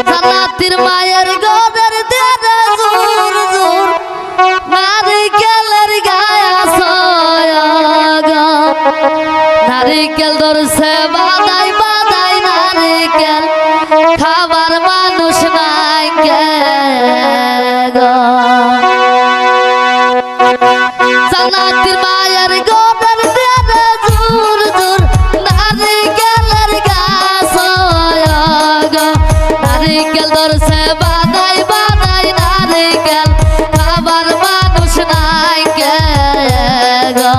জান্নাতের মায়ের গদের দেরে জোর জোর নারিকেলের গায়া সয়াগা নারিকেল ধরছে বাদাই বাদাই নারিকেল খাবার মানুষ নাই কে গো জান্নাতের মায়ের গদের দেরে জোর জোর নারিকেলের গাছ সয়াগা নারিকেল ধরছে বাদাই বাদাই নারিকেল খাবার মানুষ নাই কে গো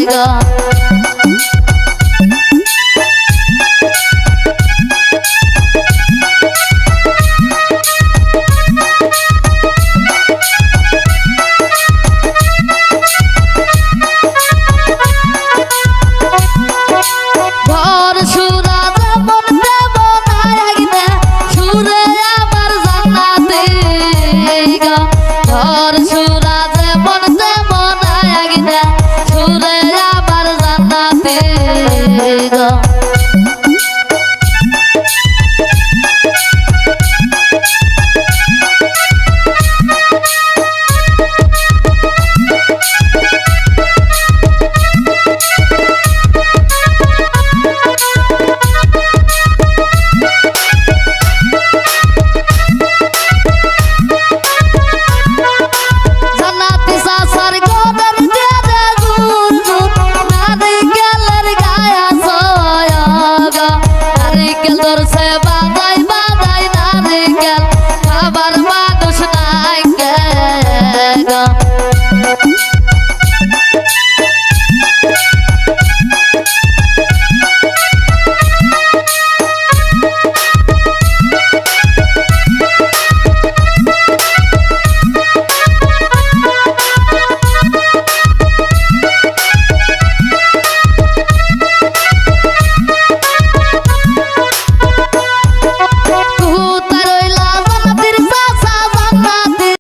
go.